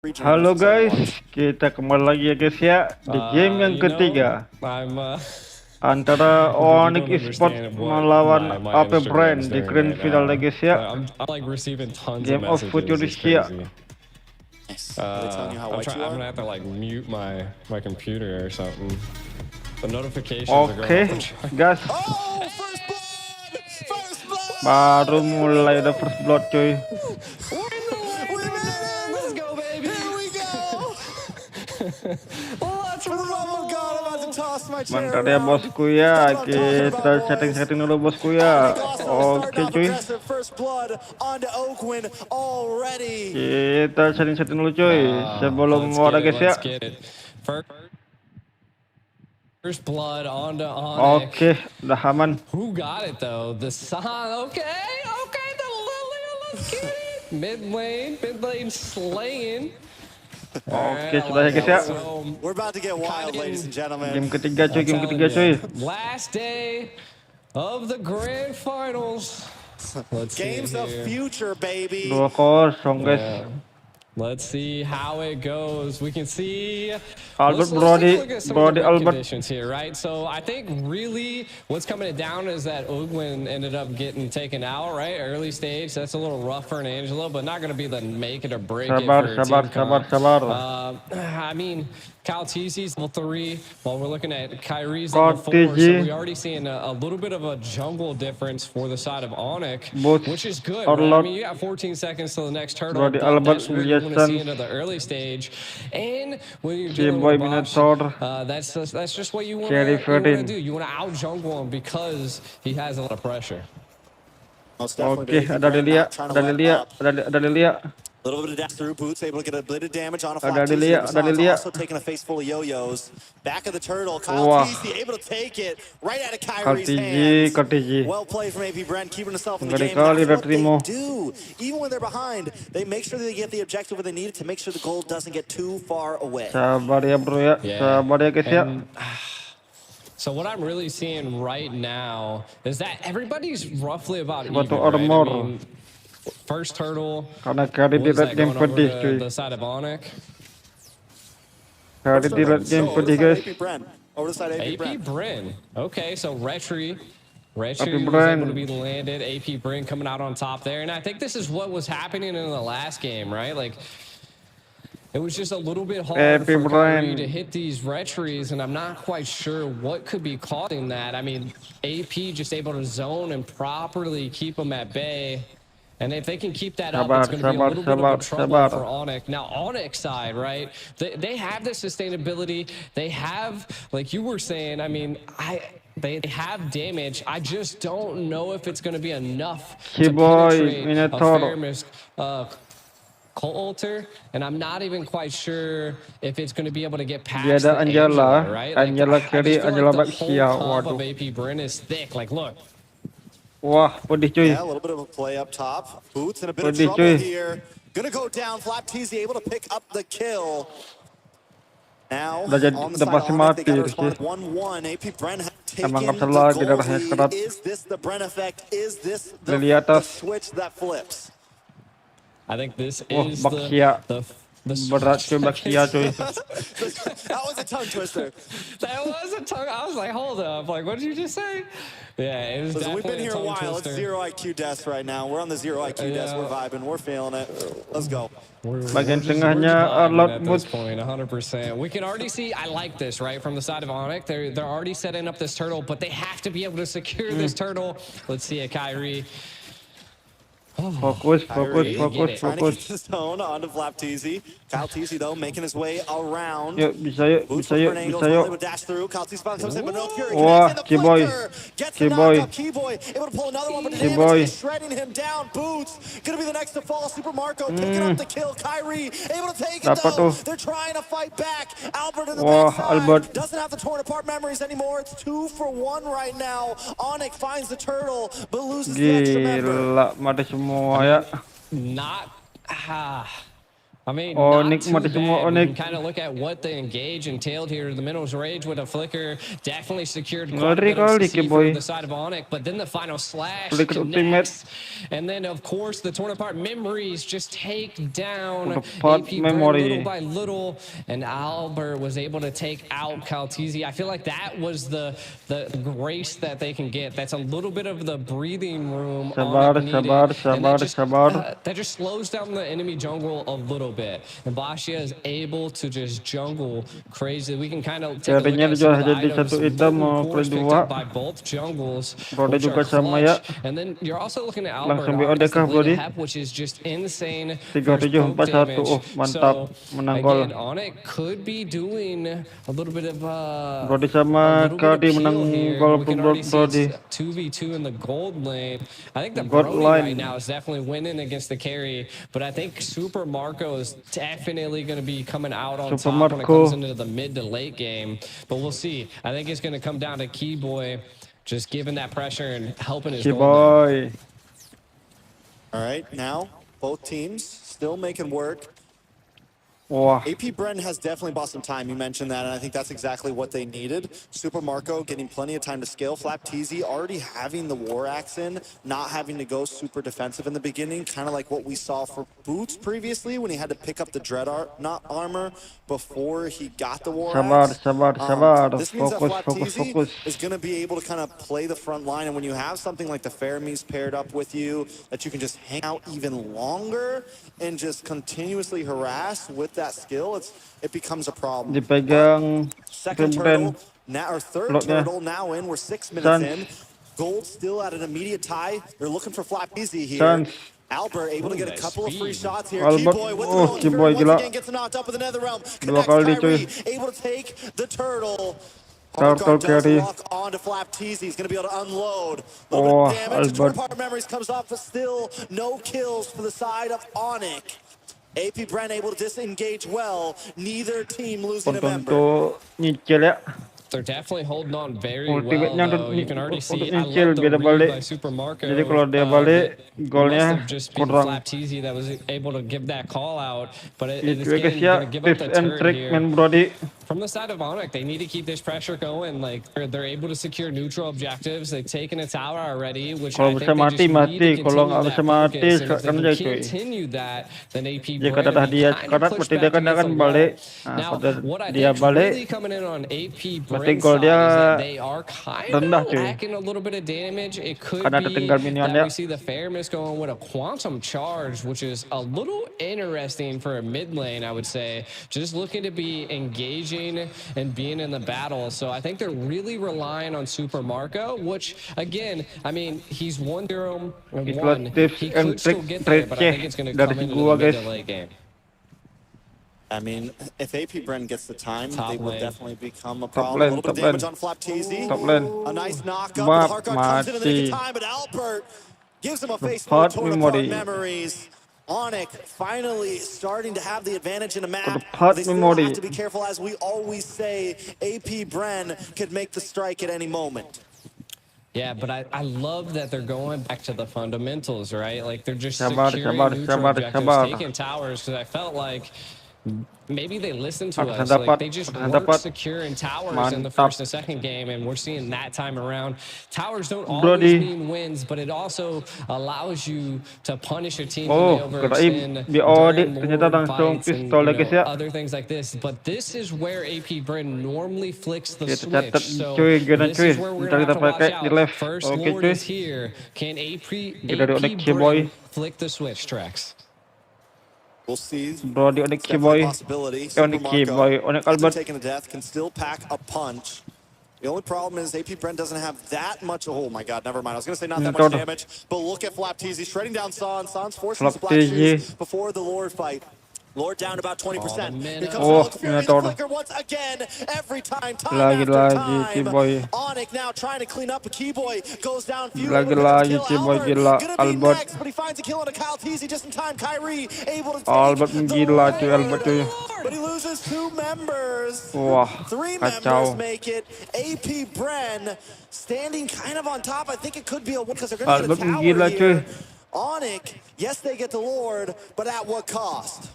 Halo guys, kita kembali lagi ya guys ya di game yang ketiga antara Onic Esports melawan AP Bren di grand final ya guys ya. Game of Futuristia. I'm gonna have to like mute my computer or something. The notifications Oke, guys. Baru mulai ada first blood cuy. Bentar ya bosku ya, kita setting dulu bosku ya. Oke cuy, kita setting dulu cuy sebelum mulai guys ya. First blood onto Onic. Oke, udah aman. Who got it though? The Sun. Okay, the Lily. Let's get it. Mid lane slaying. Oke, sudah ya guys ya. We're about to get wild, ladies and gentlemen. Game ketiga cuy. Last day of the grand finals. Games of future, baby. 2-0 guys. Let's see how it goes. We can see Albert Brody Albert conditions here, right? So I think really what's coming down is that Owgwen ended up getting taken out, right? Early stage. That's a little rough for an Angelo, but not going to be the make it or break it for sabar. I mean, KyleTzy's level 3, while we're looking at Kairi's level 4. So we already seeing a little bit of a jungle difference for the side of Onuc, which is good. Right? I mean, you got 14 seconds till the next turtle. That's what you want to see into the early stage. And when you're dealing with Bosch, that's just what you want to do. You want to out jungle him because he has a lot of pressure. Oke, ada Lilia. A little bit of dash through, Boots able to get a bit of damage on a flat TC. Also taking a face full of yo-yos. Back of the turtle, KyleTzy able to take it right out of Kairi's hands. Well played from AP Bren, keeping himself in the game. That's what they do. Even when they're behind, they make sure that they get the objective where they need it to make sure the goal doesn't get too far away. Sabar ya bro ya, sabar ya guys ya. So what I'm really seeing right now is that everybody's roughly about even, right? I mean, first turtle. Karena Kairi di red game pedih cuy. The side of Onic. Kairi di red game pedih guys. Over the side AP Bren. Okay, so Retry was able to be landed. AP Bren coming out on top there, and I think this is what was happening in the last game, right? Like, it was just a little bit hard for Kairi to hit these Retries, and I'm not quite sure what could be causing that. I mean, AP just able to zone and properly keep them at bay. And if they can keep that up, it's going to be a little bit of trouble for Onuc. Now, Onuc's side, right, they have the sustainability. They have, like you were saying, I mean, they have damage. I just don't know if it's going to be enough to penetrate a Fairness Coulter, and I'm not even quite sure if it's going to be able to get past the Angela, right? Like, Kairi, Angela the whole top of AP Bren is thick. Like, look. Wah, pedih cuy. Yeah, a little bit of a play up top. Boots in a bit of trouble here. Gonna go down. HapyTzy able to pick up the kill. Now, on the side of Onic, they got to respond 1-1. AP Bren taking the goal. Is this the Bren effect? Is this the switch that flips? I think this is the berat cuy Bakia cuy. That was a tongue twister. That was a tongue. I was like, hold up. Like, what did you just say? Yeah, it was definitely we've been here a while. Twister. It's zero IQ desk right now. We're on the zero IQ desk. We're vibing. We're feeling it. Let's go. Bagian tengahnya at this point, 100%. We can already see. I like this right from the side of Onic. They're already setting up this turtle, but they have to be able to secure this turtle. Let's see a Kairi. Fokus. Trying to get the zone onto HapyTzy. KyleTzy though making his way around. Bisa yuk. Dash through. KyleTzy spawns himself in no fury. Wah, Kiboy. Kiboy able to pull another one, but Kiboy shredding him down. Boots gonna be the next to fall. Super Marco picking up the kill. Kairi able to take it though. They're trying to fight back. Albert in the backside doesn't have the torn apart memories anymore. It's 2-for-1 right now. Onic finds the turtle, but loses the extra member. Gila, mati semua ya. I mean, Onic not mati too semua bad. We can Onic. kind of look at what the engage entailed here. The Minerals Rage with a flicker definitely secured quite a Ngeri bit of kali CC for Kiboy. the side of Onic, but then the final slash Flicker ultimate. connects. And then, of course, the torn apart memories just take down Tepat AP Bren little by little. And Albert was able to take out KyleTzy. I feel like that was the grace that they can get. That's a little bit of the breathing room Sabar, Onic needed. sabar. That just slows down the enemy jungle a little bit. And Bashia is able to just jungle crazy. We can kind of take a look at some of the items picked up by both jungles, which are clutch. And then you're also looking at Albert as the bleed hep, which is just insane for poke damage. So again, Onic could be doing a little bit of Brody sama Kairi menang gol we can already see it's 2v2 in the gold lane. I think the Brody right now is definitely winning against the carry, but I think Super Marco is definitely going to be coming out on top when it comes into the mid to late game. But we'll see. I think it's going to come down to Kiboy just giving that pressure and helping his gold lane. All right, now both teams still making work. AP Bren has definitely bought some time. You mentioned that, and I think that's exactly what they needed. Super Marco getting plenty of time to scale. HapyTzy already having the War Axe in, not having to go super defensive in the beginning, kind of like what we saw for Boots previously when he had to pick up the Dread armor before he got the War Axe. This means that HapyTzy is going to be able to kind of play the front line, and when you have something like the Faramis paired up with you, that you can just hang out even longer and just continuously harass with that skill, it becomes a problem. Second turtle, or third turtle now in. We're 6 minutes in. Gold still at an immediate tie. They're looking for HapyTzy here. Albert able to get a couple of free shots here. Kiboy with the once again gets knocked up with another realm. Connects Kairi, able to take the turtle. Hardguard does lock onto HapyTzy. He's going to be able to unload. A little bit of damage. Torn apart memories comes off, but still no kills for the side of Onic. AP Bren able to disengage well. Neither team losing a member. They're definitely holding on very well, though. You can already see, I love the read by Super Marco. Jadi kalau dia balik, golnya must have just been HapyTzy that was able to give that call out. But it's going to give up the turret here. From the side of Onic, they need to keep this pressure going. Like, they're able to secure neutral objectives. They've taken a tower already, which I think they just need to continue that focus. And if they can continue that, then AP Bren kind of push back against the wall. Now, what I think really coming in on AP Bren side is that they are kind of lacking a little bit of damage. It could be that we see the Faramis going with a quantum charge, which is a little interesting for a mid lane, I would say. Just looking to be engaging and being in the battle. So I think they're really relying on Super Marco, which, again, I mean, he's 1-0 and 1. He could still get there, but I think it's going to come into the mid to late game. I mean, if AP Bren gets the time, they will definitely become a problem. A little bit of damage on HapyTzy. A nice knockup. Hardguard comes in in the nick of time, but Albert gives him a face full of torn apart memories. Onic finally starting to have the advantage in a map. They still have to be careful, as we always say. AP Bren could make the strike at any moment. Yeah, but I love that they're going back to the fundamentals, right? Like, they're just securing neutral objectives, taking towers, because I felt like maybe they listened to us. Like, they just weren't securing towers in the first and second game, and we're seeing that time around. Towers don't always mean wins, but it also allows you to punish a team who may overextend during fights and other things like this. But this is where AP Bren normally flicks the switch. So this is where we're going to have to watch out. First Lord is here. Can AP Bren flick the switch, Trex? We'll see. Brody Onic Kiboy. Onic Albert taking a death can still pack a punch. The only problem is AP Bren doesn't have that much. Oh my God, never mind. I was going to say not that much damage, but look at HapyTzy shredding down San. San's forcing his black shoes before the Lord fight. Lord down about 20%. Here comes the Fury, the flicker once again. Every time, time after time. Onic now trying to clean up. A Kiboy goes down. Few able to kill Albert. Gonna be next, but he finds a kill on a KyleTzy just in time. Kairi able to take Menggila to Albert. But he loses 2 members. 3 members make it. AP Bren standing kind of on top. I think it could be a win because they're going to get a tower here. Onic, yes, they get the Lord, but at what cost?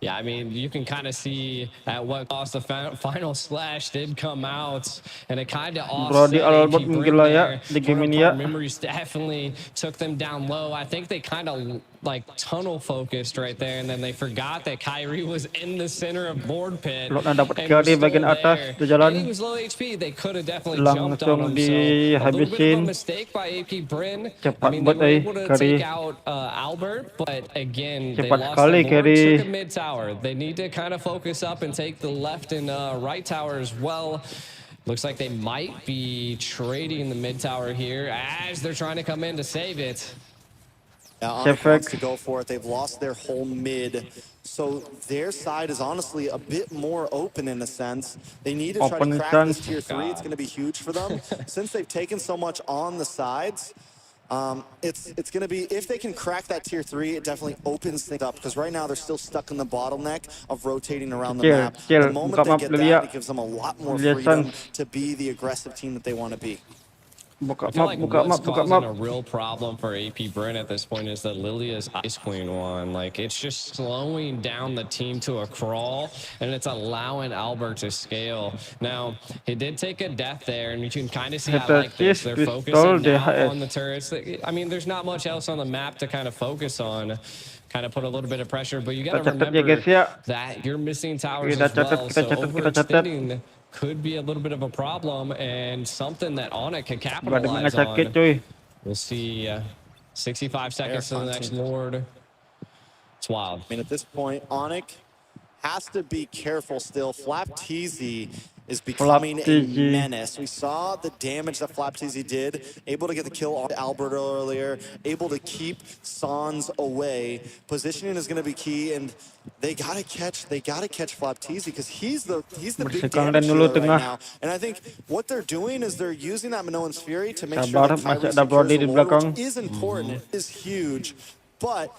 Yeah, I mean, you can kind of see at what cost the final slash did come out, and it kind of Brody offset Albert AP Bren Menggila ya there. di game Heart ini Apart ya. Memories definitely took them down low. I think they kind of like tunnel focused right there, and then they forgot that Kairi was in the center of board pit Lotnya dapat and kill was di still bagian atas there. di And he jalan. was low HP. They could have definitely jumped on Langsung him. So a little bit of a dihabisin. mistake by AP Bren. I Cepat mean, they buat were able to take Kairi. out Albert, but again, they Cepat lost sekali that Lord, took a Kairi. mid tower. They need to kind of focus up and take the left and right tower as well. Looks like they might be trading the mid tower here as they're trying to come in to save it. Now, Onic wants to go for it. They've lost their whole mid. So their side is honestly a bit more open in a sense. They need to try to crack this tier 3. It's going to be huge for them. Since they've taken so much on the sides, it's going to be, if they can crack that tier 3, it definitely opens things up. Because right now they're still stuck in the bottleneck of rotating around the map. The moment they get that, it gives them a lot more freedom to be the aggressive team that they want to be. I feel like what's causing a real problem for AP Bren at this point is the Lilia's Ice Queen one. Like, it's just slowing down the team to a crawl, and it's allowing Albert to scale. Now, he did take a death there, and you can kind of see I like this. They're focusing now on the turrets. I mean, there's not much else on the map to kind of focus on. Kind of put a little bit of pressure, but you got to remember that you're missing towers as well. So overextending could be a little bit of a problem and something that Onic can capitalize on. We'll see 65 seconds to the next Lord. It's wild. I mean, at this point, Onic has to be careful still. HapyTzy is becoming a menace. We saw the damage that HapyTzy did, able to get the kill on Albert earlier, able to keep Sans away. Positioning is going to be key, and they gotta catch HapyTzy because he's the big damage dealer right now. And I think what they're doing is they're using that Minoan's Fury to make sure that Kairi secures the Lord, which is important, is huge, but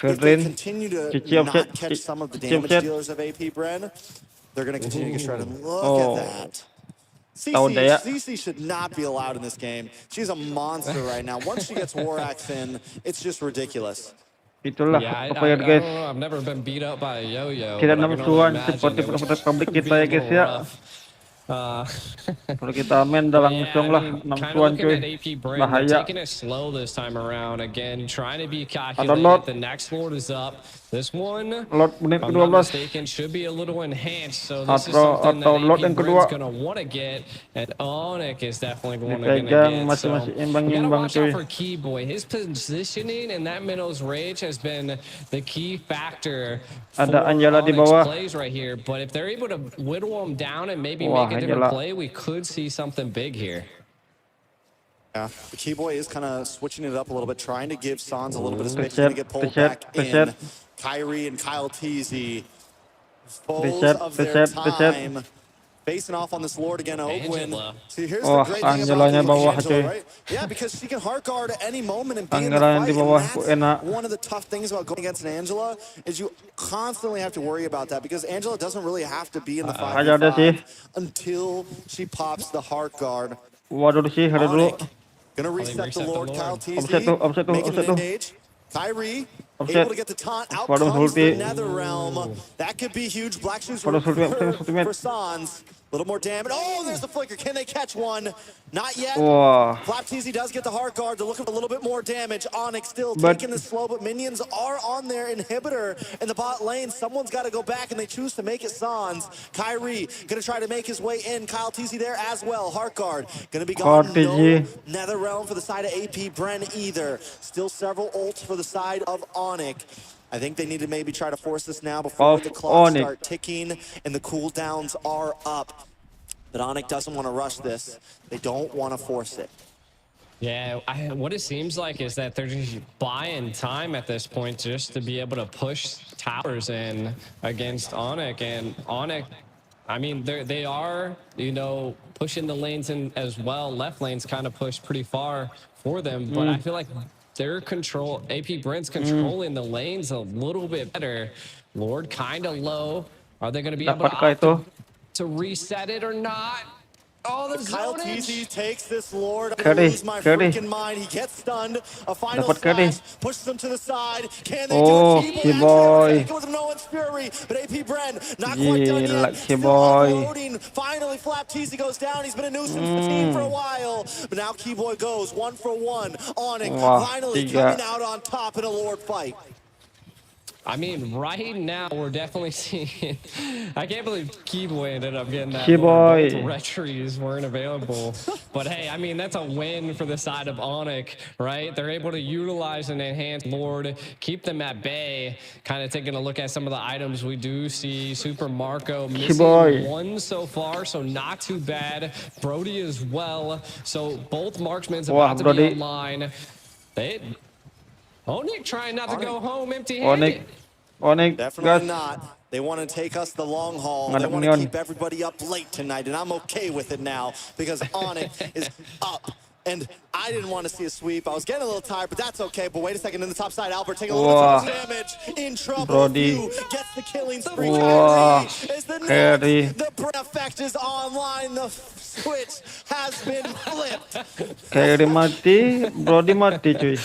if they continue to not catch some of the damage dealers of AP Bren, they're going to continue to get shredded. Look at that. CC should not be allowed in this game. She's a monster right now. Once she gets War Axe in, it's just ridiculous. Itulah apa ya guys. I've never been beat up by a yo-yo. Kita 6-1 seperti performa publik kita ya guys ya. Kalau kita main udah langsung lah 6-1 cuy. Bahaya. Taking it slow this time around. Again, trying to be calculated. The next Lord is up. This one, Lord menit if I'm not mistaken, should be a little enhanced. So this is something that AP Bren's going to want to get. And Onic is definitely going to get. So you got to watch out for Kiboy. His positioning and that Minnow's Rage has been the key factor for Onic's plays right here. But if they're able to whittle him down and maybe make a different play, we could see something big here. Yeah, the Kiboy is kind of switching it up a little bit, trying to give Sans a little bit of space to get pulled back in. Kairi and KyleTzy, foes of their time, facing off on this Lord again, Owgwen. See, here's the great thing about Angela, right? Yeah, because she can heart guard at any moment and be in the fight, and that's one of the tough things about going against an Angela, is you constantly have to worry about that, because Angela doesn't really have to be in the 5v5 until she pops the heart guard. Onic, gonna reset the Lord, KyleTzy, making an engage. Kairi, able to get the taunt. Out comes the Nether Realm. That could be huge. Black Shoes for Sans. A little more damage. Oh, there's the flicker. Can they catch one? Not yet. HapyTzy does get the heart guard. They're looking for a little bit more damage. Onic still taking this slow, but minions are on their inhibitor in the bot lane. Someone's got to go back, and they choose to make it Sans. Kairi going to try to make his way in. KyleTzy there as well. Heart guard going to be gone. No Nether Realm for the side of AP Bren either. Still several ults for the side of Onic. I think they need to maybe try to force this now before the clocks start ticking and the cooldowns are up. But Onic doesn't want to rush this. They don't want to force it. Yeah, what it seems like is that they're just buying time at this point just to be able to push towers in against Onic. And Onic, I mean, they are, you know, pushing the lanes in as well. Left lane's kind of pushed pretty far for them, but I feel like their control, AP Bren's controlling the lanes a little bit better. Lord kind of low. Are they going to be able to reset it or not? Oh, the KyleTzy zonage. takes this Lord. I'm gonna lose my freaking mind. He gets stunned. A final slash pushes him to the side. Can they do it? Kiboy actually able to take it with no one's fury. But AP Bren not quite done yet. Still unloading. Finally, HapyTzy goes down. He's been a nuisance to the team for a while. But now Kiboy goes 1-for-1. Onic finally coming out on top in a Lord fight. I mean, right now we're definitely seeing. I can't believe Kiboy ended up getting that. Kiboy. Both retries weren't available, but hey, I mean that's a win for the side of Onic, right? They're able to utilize an enhanced Lord, keep them at bay. Kind of taking a look at some of the items we do see. Super Marco missing one so far, so not too bad. Brody as well. So both marksmen's about to be online. Onuc trying not to go home empty-handed. Onic, definitely not. They want to take us the long haul. They want to keep everybody up late tonight, and I'm okay with it now because Onic is up. And I didn't want to see a sweep. I was getting a little tired, but that's okay. But wait a second, in the top side, Albert taking a little bit too much damage. In trouble. Pheww gets the killing spree. Kairi is the next. The Bren effect is online. The switch has been flipped. Kairi mati, Brody mati cuy.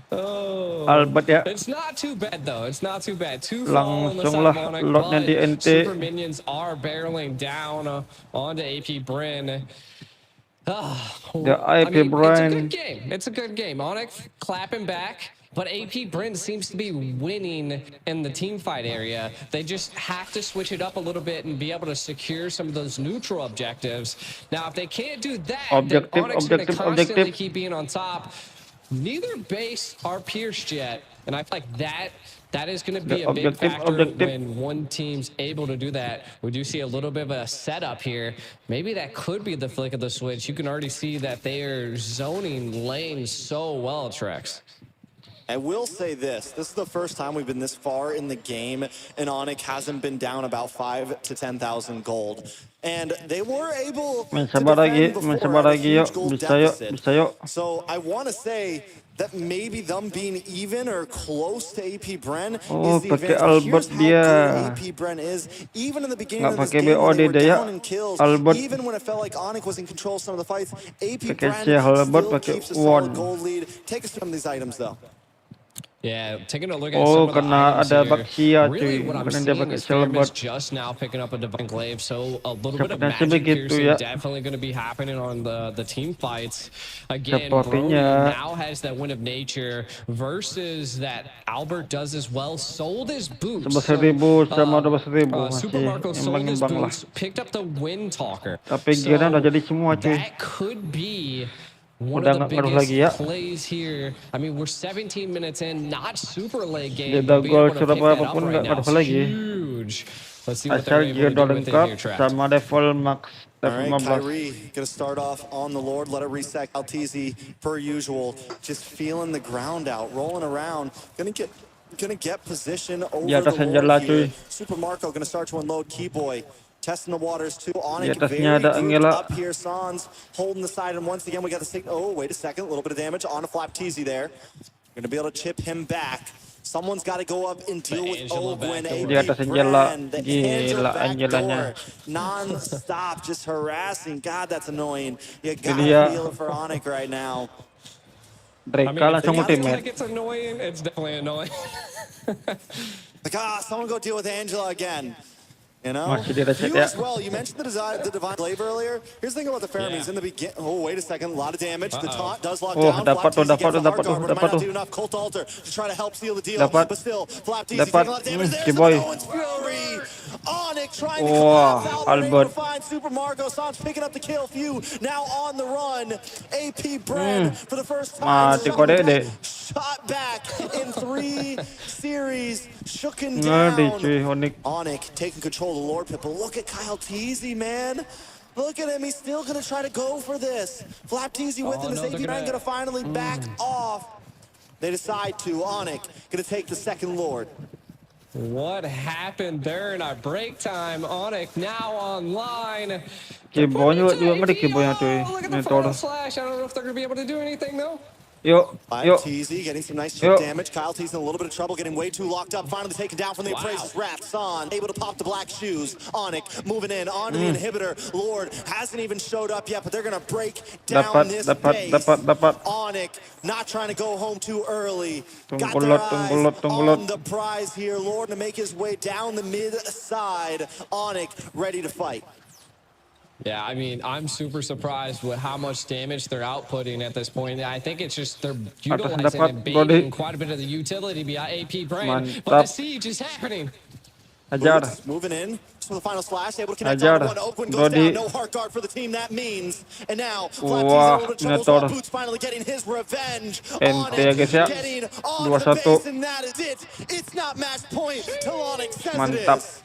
Albert ya. It's not too bad though. It's not too bad. Two fall on the side of Onic, but super minions are barreling down onto AP Bren. The AP Bren. It's a good game. It's a good game. Onic clapping back. But AP Bren seems to be winning in the team fight area. They just have to switch it up a little bit and be able to secure some of those neutral objectives. Now, if they can't do that, then Onic's going to constantly keep being on top. Neither base are pierced yet, and I feel like that is going to be a big factor when one team's able to do that. We do see a little bit of a setup here. Maybe that could be the flick of the switch. You can already see that they are zoning lanes so well, Trex. I will say this is the first time we've been this far in the game, and Onic hasn't been down about 5,000 to 10,000 gold. And they were able to defend before at a huge gold deficit. So I want to say that maybe them being even or close to AP Bren is the advantage. But here's how good AP Bren is. Even in the beginning of this game, when they were down in kills, even when it felt like Onic was in control of some of the fights, AP Bren still keeps a solid gold lead. Take us through some of these items, though. Yeah, taking a look at some of the items here. Really, what I'm seeing is Fairman's just now picking up a Divine Glaive, so a little bit of magic piercing definitely going to be happening on the team fights. Again, Brody now has that Wind of Nature versus that Albert does as well. Sold his boots. Super Marco sold his boots, picked up the Wind Talker. So that could be one of the biggest plays here. I mean, we're 17 minutes in, not super late game, but being able to pick that up right now is huge. Let's see what they're able to do with it here, Trapped. All right, Kairi gonna start off on the Lord. Let it reset. KyleTzy, per usual, just feeling the ground out, rolling around. Gonna get position over the Lord here. Super Marco gonna start to unload Kiboy. Testing the waters too. Onic very grouped up here. Sans holding the side, and once again we got the signal. Oh, wait a second, a little bit of damage on a HapyTzy there. Gonna be able to chip him back. Someone's got to go up and deal with Owgwen. The Angela back door, non-stop, just harassing. God, that's annoying. You gotta feel it for Onic right now. I mean, like it's annoying. It's definitely annoying. Like, someone go deal with Angela again. You know, you as well. You mentioned the Divine Glaive earlier. Here's the thing about the pheromones in the beginning. Oh, wait a second. A lot of damage. The taunt does lock down. HapyTzy gets a hard guard, but it might not do enough. Colt Altar to try to help seal the deal. But still, HapyTzy taking a lot of damage. There's no one's fury. Onic trying to collapse out, able to find Super Marco. Sans picking up the kill. Pheww now on the run. AP Bren for the first time. Shot back in 3 series. Shooken down. Onic taking control of the Lord Pit. But look at KyleTzy, man. Look at him. He's still going to try to go for this. HapyTzy with him. Is AP Bren going to finally back off? They decide to. Onic going to take the second Lord. What happened there in our break time? Onic now online. Kiboy juga nggak ada Kiboy cuy. Look at the final slash. I don't know if they're going to be able to do anything though. Yuk, yuk, HapyTzy getting some nice chip yuk. damage. KyleTzy's in a little bit of trouble, getting way too locked up. Finally taken down from the Wow. appraiser's wrath. Son able to pop the black shoes. Onic moving in onto the inhibitor. Lord hasn't even showed up yet, but they're gonna break down this base. Dapat. Onic not trying to go home too early. Got Tunggu their lot, eyes tunggu lot. on the prize here. Lord to make his way down the mid side. Onic ready to fight. Yeah, I mean, I'm super surprised with how much damage they're outputting at this point. I think it's just they're utilizing dapat, and Brody. baiting quite a bit of the utility behind AP Bren. But Mantap. the siege is happening. Ajar. Boots moving in for the final slash, able to connect Ajar. on one. Oakwood goes Brody. down, no heart guard for the team. That means, and now Wah, Flatty's in a little bit of trouble as well. Minotaur. Boots finally getting his revenge. Ente ya guys ya. Getting on 2-1. the base, and that is it. It's not match point till Onic says Mantap. it is.